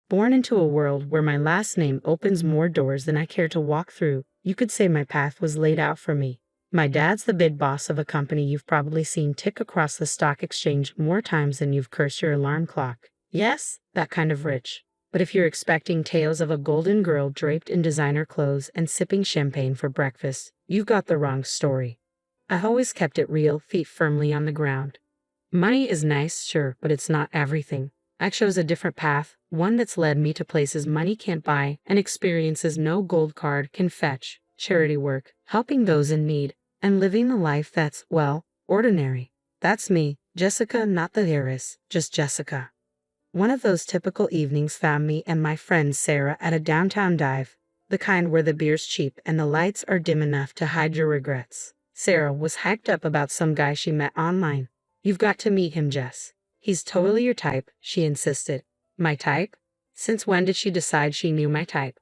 Born into a world where my last name opens more doors than I care to walk through, you could say my path was laid out for me. My dad's the big boss of a company you've probably seen tick across the stock exchange more times than you've cursed your alarm clock. Yes, that kind of rich. But if you're expecting tales of a golden girl draped in designer clothes and sipping champagne for breakfast, you've got the wrong story. I've always kept it real, feet firmly on the ground. Money is nice, sure, but it's not everything. I chose a different path, one that's led me to places money can't buy and experiences no gold card can fetch. Charity work, helping those in need, and living a life that's, well, ordinary. That's me, Jessica, not the heiress, just Jessica. One of those typical evenings found me and my friend Sarah at a downtown dive, the kind where the beer's cheap and the lights are dim enough to hide your regrets. Sarah was hyped up about some guy she met online. You've got to meet him, Jess. He's totally your type, she insisted. My type? Since when did she decide she knew my type?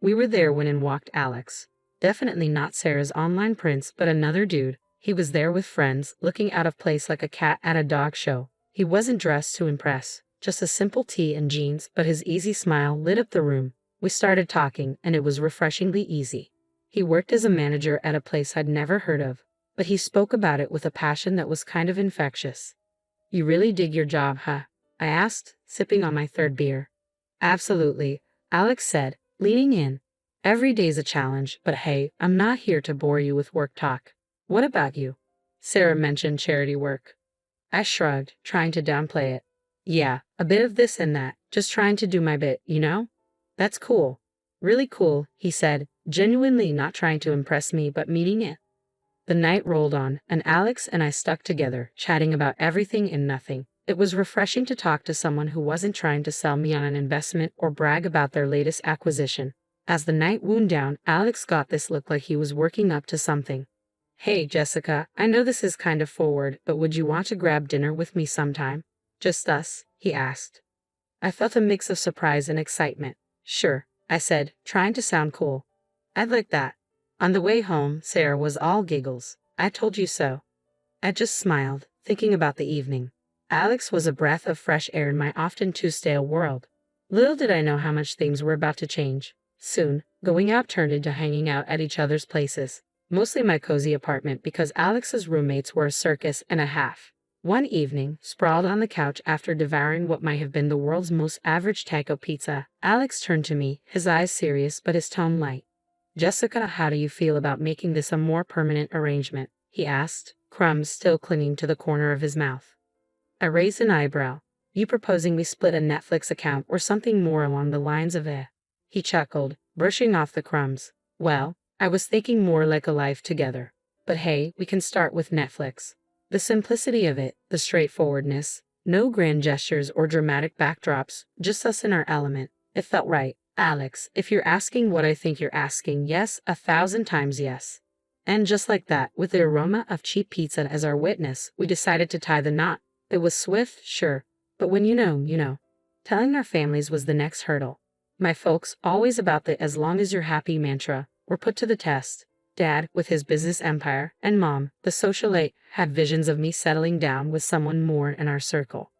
We were there when in walked Alex. Definitely not Sarah's online prince, but another dude. He was there with friends, looking out of place like a cat at a dog show. He wasn't dressed to impress, just a simple tee and jeans, but his easy smile lit up the room. We started talking, and it was refreshingly easy. He worked as a manager at a place I'd never heard of, but he spoke about it with a passion that was kind of infectious. You really dig your job, huh? I asked, sipping on my third beer. Absolutely, Alex said, leaning in. Every day's a challenge, but hey, I'm not here to bore you with work talk. What about you? Sarah mentioned charity work. I shrugged, trying to downplay it. Yeah, a bit of this and that, just trying to do my bit, you know? That's cool. Really cool, he said, genuinely not trying to impress me but meaning it. The night rolled on, and Alex and I stuck together, chatting about everything and nothing. It was refreshing to talk to someone who wasn't trying to sell me on an investment or brag about their latest acquisition. As the night wound down, Alex got this look like he was working up to something. Hey, Jessica, I know this is kind of forward, but would you want to grab dinner with me sometime? Just us? He asked. I felt a mix of surprise and excitement. Sure, I said, trying to sound cool. I'd like that. On the way home, Sarah was all giggles. I told you so. I just smiled, thinking about the evening. Alex was a breath of fresh air in my often too stale world. Little did I know how much things were about to change. Soon, going out turned into hanging out at each other's places. Mostly my cozy apartment because Alex's roommates were a circus and a half. One evening, sprawled on the couch after devouring what might have been the world's most average taco pizza, Alex turned to me, his eyes serious but his tone light. Jessica, how do you feel about making this a more permanent arrangement? He asked, crumbs still clinging to the corner of his mouth. I raised an eyebrow. You proposing we split a Netflix account or something more along the lines of eh? He chuckled, brushing off the crumbs. Well, I was thinking more like a life together. But hey, we can start with Netflix. The simplicity of it, the straightforwardness, no grand gestures or dramatic backdrops, just us in our element. It felt right. Alex, if you're asking what I think you're asking, yes, 1,000 times yes. And just like that, with the aroma of cheap pizza as our witness, we decided to tie the knot. It was swift, sure, but when you know, you know. Telling our families was the next hurdle. My folks, always about the as long as you're happy mantra, were put to the test. Dad, with his business empire, and Mom, the socialite, had visions of me settling down with someone more in our circle.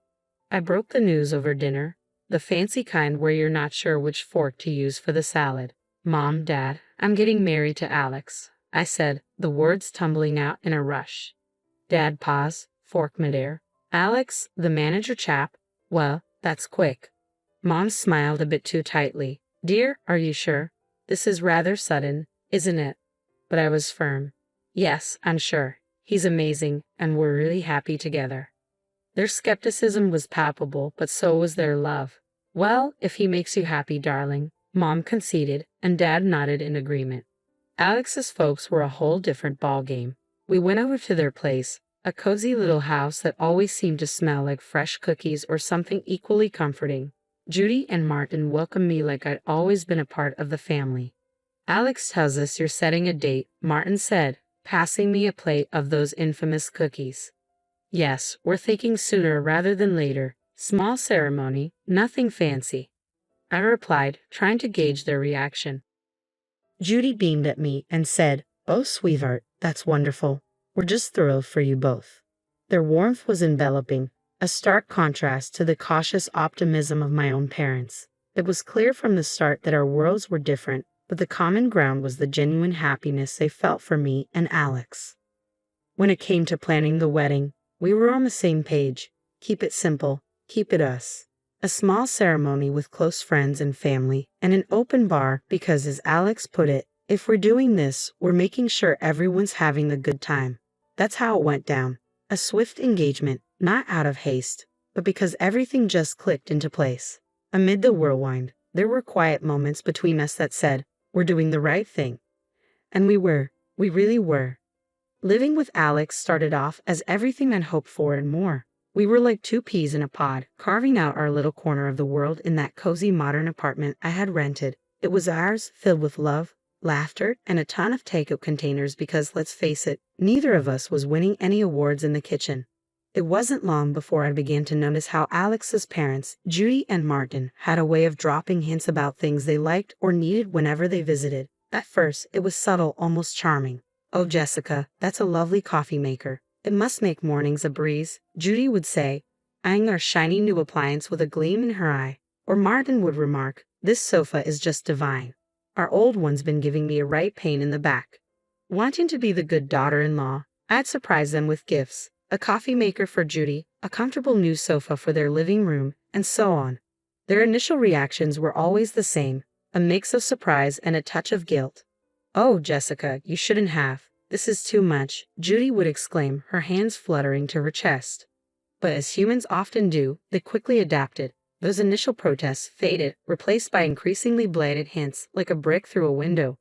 I broke the news over dinner. The fancy kind where you're not sure which fork to use for the salad. Mom, Dad, I'm getting married to Alex, I said, the words tumbling out in a rush. Dad paused, fork midair. Alex, the manager chap? Well, that's quick. Mom smiled a bit too tightly. Dear, are you sure? This is rather sudden, isn't it? But I was firm. Yes, I'm sure. He's amazing, and we're really happy together. Their skepticism was palpable, but so was their love. Well, if he makes you happy, darling, Mom conceded, and Dad nodded in agreement. Alex's folks were a whole different ballgame. We went over to their place, a cozy little house that always seemed to smell like fresh cookies or something equally comforting. Judy and Martin welcomed me like I'd always been a part of the family. Alex tells us you're setting a date, Martin said, passing me a plate of those infamous cookies. Yes, we're thinking sooner rather than later. Small ceremony, nothing fancy. I replied, trying to gauge their reaction. Judy beamed at me and said, Oh, sweetheart, that's wonderful. We're just thrilled for you both. Their warmth was enveloping, a stark contrast to the cautious optimism of my own parents. It was clear from the start that our worlds were different, but the common ground was the genuine happiness they felt for me and Alex. When it came to planning the wedding, we were on the same page. Keep it simple, keep it us. A small ceremony with close friends and family, and an open bar because, as Alex put it, if we're doing this, we're making sure everyone's having a good time. That's how it went down. A swift engagement, not out of haste, but because everything just clicked into place. Amid the whirlwind, there were quiet moments between us that said, we're doing the right thing. And we were. We really were. Living with Alex started off as everything I'd hoped for and more. We were like two peas in a pod, carving out our little corner of the world in that cozy modern apartment I had rented. It was ours, filled with love, laughter, and a ton of takeout containers because, let's face it, neither of us was winning any awards in the kitchen. It wasn't long before I began to notice how Alex's parents, Judy and Martin, had a way of dropping hints about things they liked or needed whenever they visited. At first, it was subtle, almost charming. "Oh, Jessica, that's a lovely coffee maker. It must make mornings a breeze," Judy would say, eyeing our shiny new appliance with a gleam in her eye. Or Martin would remark, "This sofa is just divine. Our old one's been giving me a right pain in the back." Wanting to be the good daughter-in-law, I'd surprise them with gifts. A coffee maker for Judy, a comfortable new sofa for their living room, and so on. Their initial reactions were always the same, a mix of surprise and a touch of guilt. "Oh, Jessica, you shouldn't have. This is too much," Judy would exclaim, her hands fluttering to her chest. But as humans often do, they quickly adapted. Those initial protests faded, replaced by increasingly bladed hints, like a brick through a window.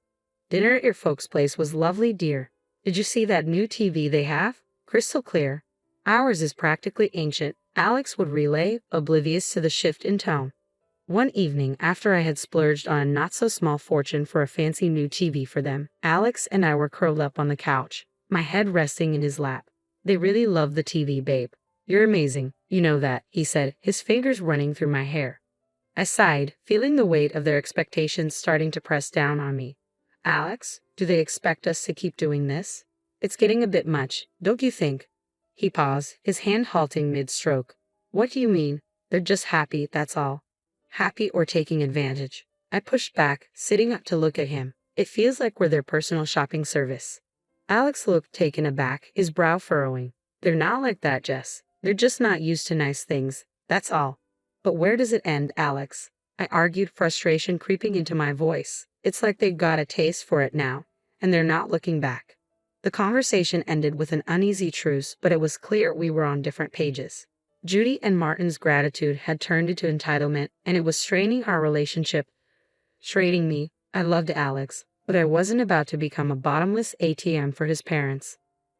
"Dinner at your folks' place was lovely, dear. Did you see that new TV they have? Crystal clear. Ours is practically ancient," Alex would relay, oblivious to the shift in tone. One evening, after I had splurged on a not-so-small fortune for a fancy new TV for them, Alex and I were curled up on the couch, my head resting in his lap. "They really love the TV, babe. You're amazing, you know that," he said, his fingers running through my hair. I sighed, feeling the weight of their expectations starting to press down on me. "Alex, do they expect us to keep doing this? It's getting a bit much, don't you think?" He paused, his hand halting mid-stroke. "What do you mean? They're just happy, that's all." "Happy or taking advantage?" I pushed back, sitting up to look at him. "It feels like we're their personal shopping service." Alex looked taken aback, his brow furrowing. "They're not like that, Jess. They're just not used to nice things, that's all." "But where does it end, Alex?" I argued, frustration creeping into my voice. "It's like they've got a taste for it now, and they're not looking back." The conversation ended with an uneasy truce, but it was clear we were on different pages. Judy and Martin's gratitude had turned into entitlement, and it was straining our relationship. Straining me. I loved Alex, but I wasn't about to become a bottomless ATM for his parents.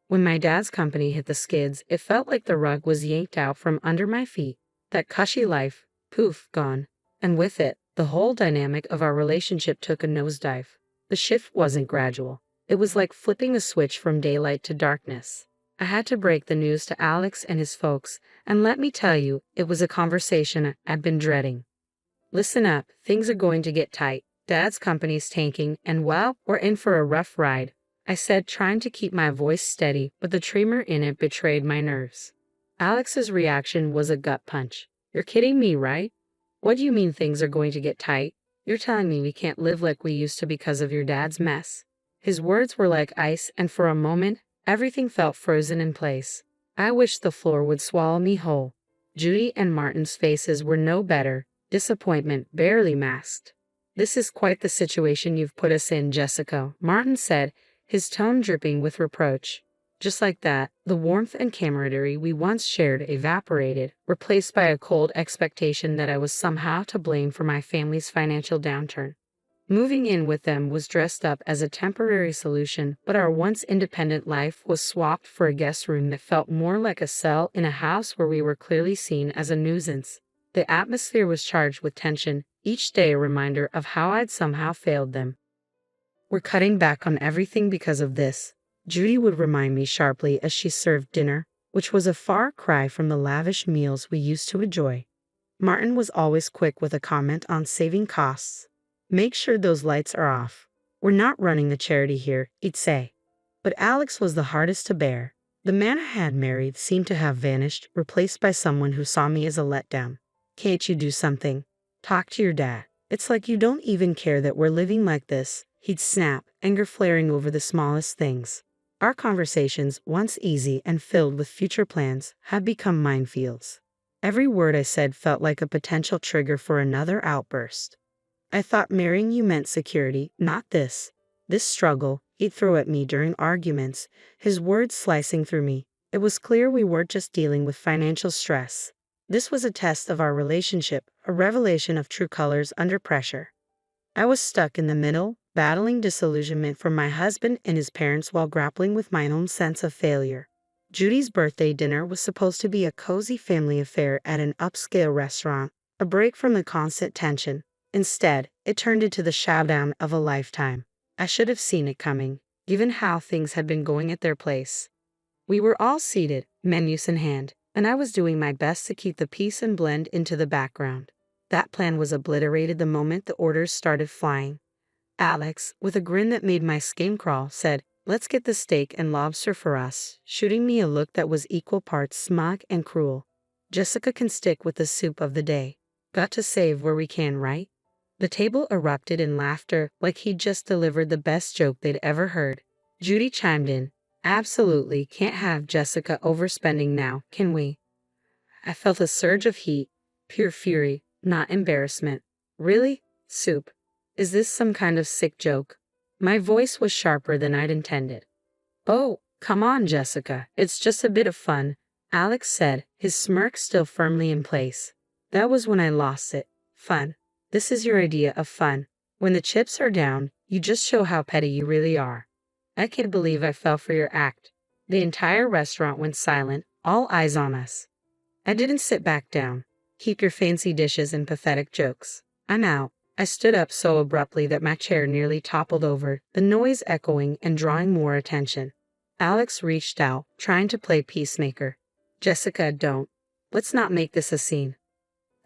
When my dad's company hit the skids, it felt like the rug was yanked out from under my feet. That cushy life, poof, gone. And with it, the whole dynamic of our relationship took a nosedive. The shift wasn't gradual. It was like flipping a switch from daylight to darkness. I had to break the news to Alex and his folks, and let me tell you, it was a conversation I'd been dreading. "Listen up, things are going to get tight. Dad's company's tanking, and well, we're in for a rough ride," I said, trying to keep my voice steady, but the tremor in it betrayed my nerves. Alex's reaction was a gut punch. "You're kidding me, right? What do you mean things are going to get tight? You're telling me we can't live like we used to because of your dad's mess?" His words were like ice, and for a moment, everything felt frozen in place. I wished the floor would swallow me whole. Judy and Martin's faces were no better, disappointment barely masked. "This is quite the situation you've put us in, Jessica," Martin said, his tone dripping with reproach. Just like that, the warmth and camaraderie we once shared evaporated, replaced by a cold expectation that I was somehow to blame for my family's financial downturn. Moving in with them was dressed up as a temporary solution, but our once independent life was swapped for a guest room that felt more like a cell in a house where we were clearly seen as a nuisance. The atmosphere was charged with tension, each day a reminder of how I'd somehow failed them. "We're cutting back on everything because of this," Judy would remind me sharply as she served dinner, which was a far cry from the lavish meals we used to enjoy. Martin was always quick with a comment on saving costs. "Make sure those lights are off. We're not running a charity here," he'd say. But Alex was the hardest to bear. The man I had married seemed to have vanished, replaced by someone who saw me as a letdown. "Can't you do something? Talk to your dad. It's like you don't even care that we're living like this, he'd snap, anger flaring over the smallest things. Our conversations, once easy and filled with future plans, had become minefields. Every word I said felt like a potential trigger for another outburst. I thought marrying you meant security, not this. This struggle, he'd throw at me during arguments, his words slicing through me. It was clear we weren't just dealing with financial stress. This was a test of our relationship, a revelation of true colors under pressure. I was stuck in the middle, battling disillusionment from my husband and his parents while grappling with my own sense of failure. Judy's birthday dinner was supposed to be a cozy family affair at an upscale restaurant, a break from the constant tension. Instead, it turned into the showdown of a lifetime. I should have seen it coming, given how things had been going at their place. We were all seated, menus in hand, and I was doing my best to keep the peace and blend into the background. That plan was obliterated the moment the orders started flying. Alex, with a grin that made my skin crawl, said, "Let's get the steak and lobster for us," shooting me a look that was equal parts smug and cruel. Jessica can stick with the soup of the day. Got to save where we can, right? The table erupted in laughter like he'd just delivered the best joke they'd ever heard. Judy chimed in, "Absolutely, can't have Jessica overspending now, can we?" I felt a surge of heat, pure fury, not embarrassment. "Really? Soup? Is this some kind of sick joke?" My voice was sharper than I'd intended. "Oh, come on, Jessica, it's just a bit of fun," Alex said, his smirk still firmly in place. That was when I lost it. Fun. This is your idea of fun. When the chips are down, you just show how petty you really are. I can't believe I fell for your act. The entire restaurant went silent, all eyes on us. I didn't sit back down. Keep your fancy dishes and pathetic jokes. I'm out. I stood up so abruptly that my chair nearly toppled over, the noise echoing and drawing more attention. Alex reached out, trying to play peacemaker. "Jessica, don't. Let's not make this a scene."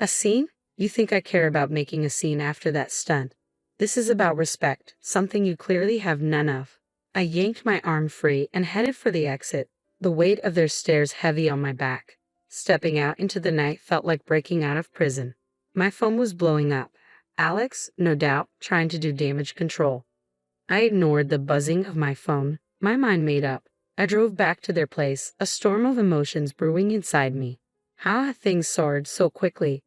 "A scene? You think I care about making a scene after that stunt? This is about respect, something you clearly have none of." I yanked my arm free and headed for the exit, the weight of their stares heavy on my back. Stepping out into the night felt like breaking out of prison. My phone was blowing up. Alex, no doubt, trying to do damage control. I ignored the buzzing of my phone, my mind made up. I drove back to their place, a storm of emotions brewing inside me. How had things soared so quickly?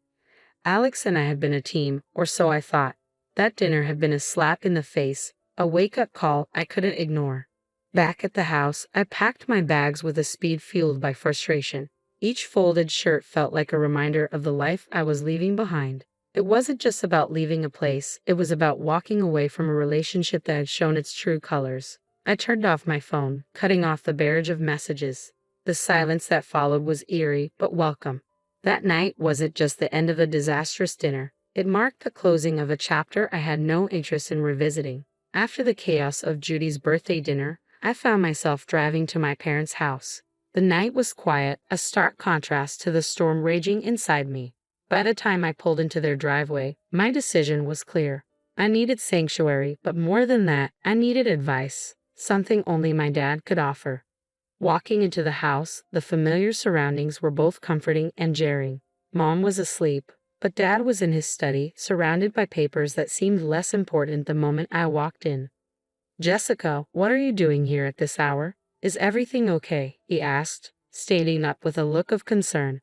Alex and I had been a team, or so I thought. That dinner had been a slap in the face, a wake-up call I couldn't ignore. Back at the house, I packed my bags with a speed fueled by frustration. Each folded shirt felt like a reminder of the life I was leaving behind. It wasn't just about leaving a place, it was about walking away from a relationship that had shown its true colors. I turned off my phone, cutting off the barrage of messages. The silence that followed was eerie, but welcome. That night wasn't just the end of a disastrous dinner. It marked the closing of a chapter I had no interest in revisiting. After the chaos of Judy's birthday dinner, I found myself driving to my parents' house. The night was quiet, a stark contrast to the storm raging inside me. By the time I pulled into their driveway, my decision was clear. I needed sanctuary, but more than that, I needed advice, something only my dad could offer. Walking into the house, the familiar surroundings were both comforting and jarring. Mom was asleep, but Dad was in his study, surrounded by papers that seemed less important the moment I walked in. "Jessica, what are you doing here at this hour? Is everything okay?" he asked, standing up with a look of concern.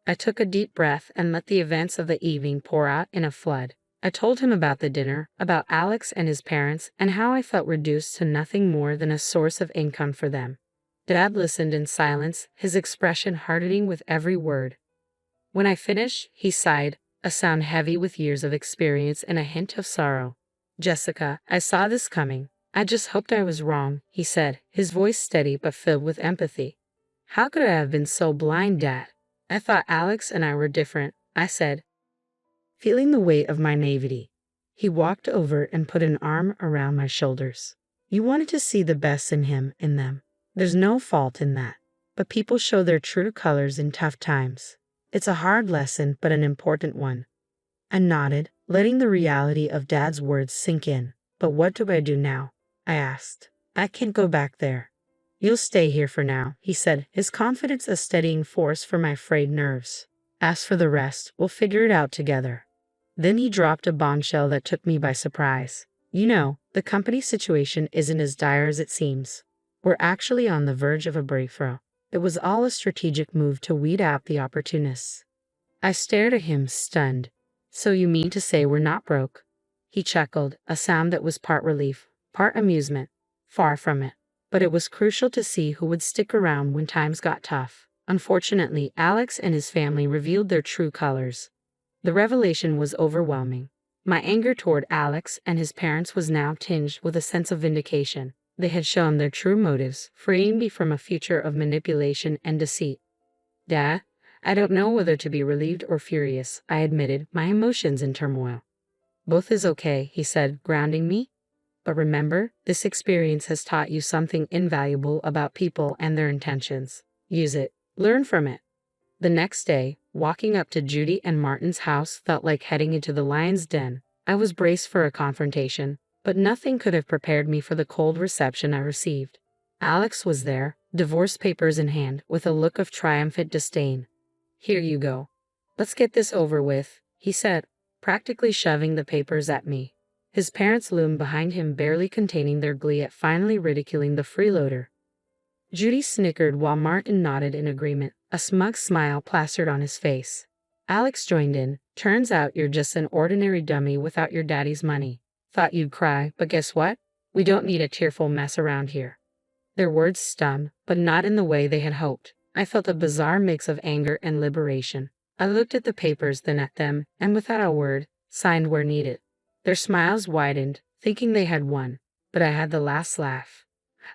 I took a deep breath and let the events of the evening pour out in a flood. I told him about the dinner, about Alex and his parents, and how I felt reduced to nothing more than a source of income for them. Dad listened in silence, his expression hardening with every word. When I finished, he sighed, a sound heavy with years of experience and a hint of sorrow. "Jessica, I saw this coming. I just hoped I was wrong," he said, his voice steady but filled with empathy. "How could I have been so blind, Dad? I thought Alex and I were different," I said, feeling the weight of my naivety. He walked over and put an arm around my shoulders. "You wanted to see the best in him, in them. There's no fault in that. But people show their true colors in tough times. It's a hard lesson, but an important one." I nodded, letting the reality of Dad's words sink in. "But what do I do now?" I asked. "I can't go back there." "You'll stay here for now," he said, his confidence a steadying force for my frayed nerves. "As for the rest, we'll figure it out together." Then he dropped a bombshell that took me by surprise. You know, the company situation isn't as dire as it seems. We're actually on the verge of a breakthrough. It was all a strategic move to weed out the opportunists. I stared at him, stunned. So you mean to say we're not broke? He chuckled, a sound that was part relief, part amusement. Far from it. But it was crucial to see who would stick around when times got tough. Unfortunately, Alex and his family revealed their true colors. The revelation was overwhelming. My anger toward Alex and his parents was now tinged with a sense of vindication. They had shown their true motives, freeing me from a future of manipulation and deceit. Dad, I don't know whether to be relieved or furious, I admitted, my emotions in turmoil. Both is okay, he said, grounding me. But remember, this experience has taught you something invaluable about people and their intentions. Use it. Learn from it. The next day, walking up to Judy and Martin's house felt like heading into the lion's den. I was braced for a confrontation, but nothing could have prepared me for the cold reception I received. Alex was there, divorce papers in hand, with a look of triumphant disdain. Here you go. Let's get this over with, he said, practically shoving the papers at me. His parents loomed behind him, barely containing their glee at finally ridiculing the freeloader. Judy snickered while Martin nodded in agreement, a smug smile plastered on his face. Alex joined in. Turns out you're just an ordinary dummy without your daddy's money. Thought you'd cry, but guess what? We don't need a tearful mess around here. Their words stung, but not in the way they had hoped. I felt a bizarre mix of anger and liberation. I looked at the papers, then at them, and without a word, signed where needed. Their smiles widened, thinking they had won, but I had the last laugh.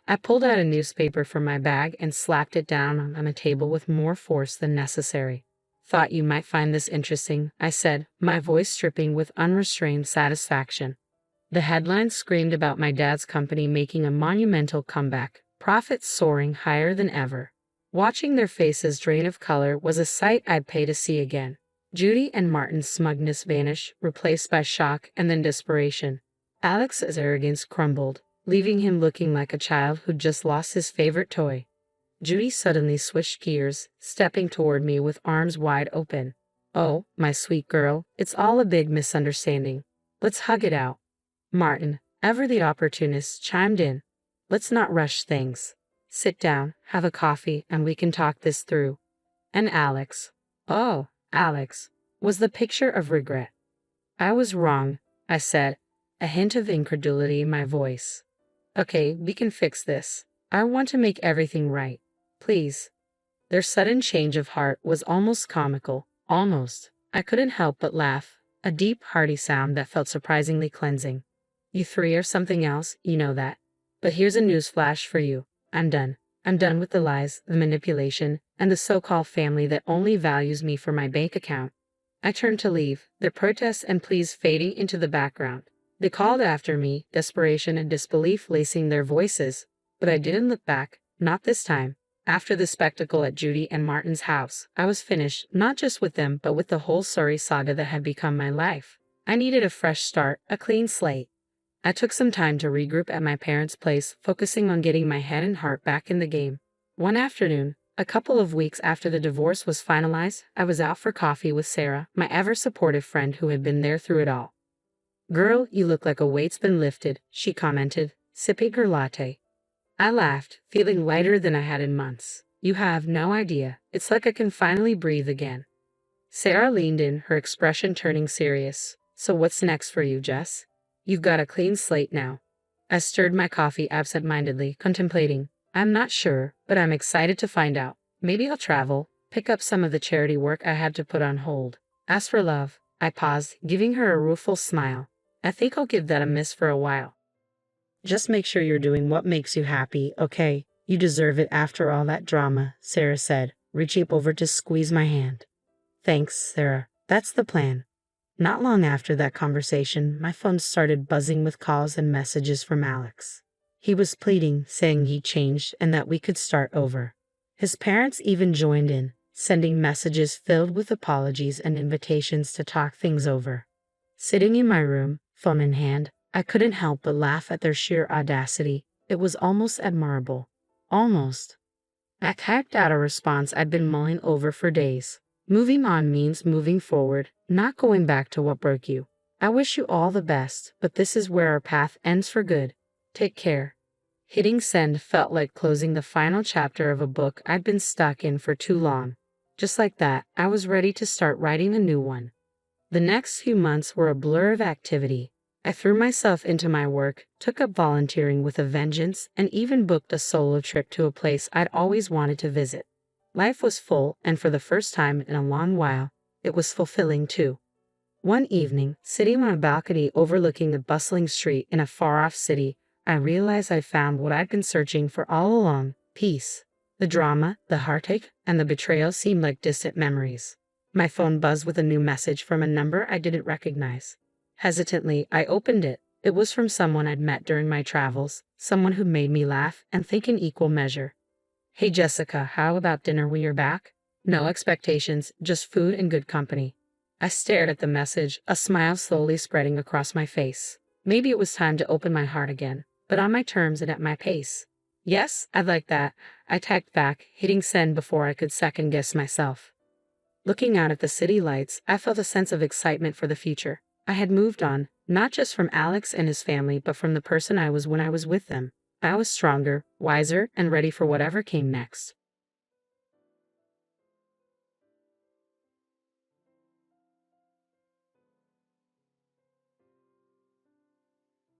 I pulled out a newspaper from my bag and slapped it down on a table with more force than necessary. Thought you might find this interesting, I said, my voice dripping with unrestrained satisfaction. The headline screamed about my dad's company making a monumental comeback, profits soaring higher than ever. Watching their faces drain of color was a sight I'd pay to see again. Judy and Martin's smugness vanished, replaced by shock and then desperation. Alex's arrogance crumbled, leaving him looking like a child who'd just lost his favorite toy. Judy suddenly switched gears, stepping toward me with arms wide open. Oh, my sweet girl, it's all a big misunderstanding. Let's hug it out. Martin, ever the opportunist, chimed in. Let's not rush things. Sit down, have a coffee, and we can talk this through. And Alex. Oh, Alex, was the picture of regret. I was wrong, I said, a hint of incredulity in my voice. Okay, we can fix this. I want to make everything right. Please. Their sudden change of heart was almost comical. Almost. I couldn't help but laugh, a deep, hearty sound that felt surprisingly cleansing. You three are something else, you know that. But here's a newsflash for you. I'm done. I'm done with the lies, the manipulation, and the so-called family that only values me for my bank account. I turned to leave, their protests and pleas fading into the background. They called after me, desperation and disbelief lacing their voices, but I didn't look back, not this time. After the spectacle at Judy and Martin's house, I was finished, not just with them, but with the whole sorry saga that had become my life. I needed a fresh start, a clean slate. I took some time to regroup at my parents' place, focusing on getting my head and heart back in the game. One afternoon, a couple of weeks after the divorce was finalized, I was out for coffee with Sarah, my ever-supportive friend who had been there through it all. Girl, you look like a weight's been lifted, she commented, sipping her latte. I laughed, feeling lighter than I had in months. You have no idea. It's like I can finally breathe again. Sarah leaned in, her expression turning serious. So what's next for you, Jess? You've got a clean slate now. I stirred my coffee absent-mindedly, contemplating. I'm not sure, but I'm excited to find out. Maybe I'll travel, pick up some of the charity work I had to put on hold. As for love, I paused, giving her a rueful smile. I think I'll give that a miss for a while. Just make sure you're doing what makes you happy, okay? You deserve it after all that drama, Sarah said, reaching over to squeeze my hand. Thanks, Sarah. That's the plan. Not long after that conversation, my phone started buzzing with calls and messages from Alex. He was pleading, saying he'd changed and that we could start over. His parents even joined in, sending messages filled with apologies and invitations to talk things over. Sitting in my room, phone in hand, I couldn't help but laugh at their sheer audacity. It was almost admirable. Almost. I typed out a response I'd been mulling over for days. Moving on means moving forward, not going back to what broke you. I wish you all the best, but this is where our path ends for good. Take care. Hitting send felt like closing the final chapter of a book I'd been stuck in for too long. Just like that, I was ready to start writing a new one. The next few months were a blur of activity. I threw myself into my work, took up volunteering with a vengeance, and even booked a solo trip to a place I'd always wanted to visit. Life was full, and for the first time in a long while, it was fulfilling too. One evening, sitting on a balcony overlooking the bustling street in a far-off city, I realized I'd found what I'd been searching for all along: peace. The drama, the heartache, and the betrayal seemed like distant memories. My phone buzzed with a new message from a number I didn't recognize. Hesitantly, I opened it. It was from someone I'd met during my travels, someone who made me laugh and think in equal measure. "Hey Jessica, how about dinner when you're back?" No expectations, just food and good company. I stared at the message, a smile slowly spreading across my face. Maybe it was time to open my heart again, but on my terms and at my pace. "Yes, I'd like that," I typed back, hitting send before I could second guess myself. Looking out at the city lights, I felt a sense of excitement for the future. I had moved on, not just from Alex and his family, but from the person I was when I was with them. I was stronger, wiser, and ready for whatever came next.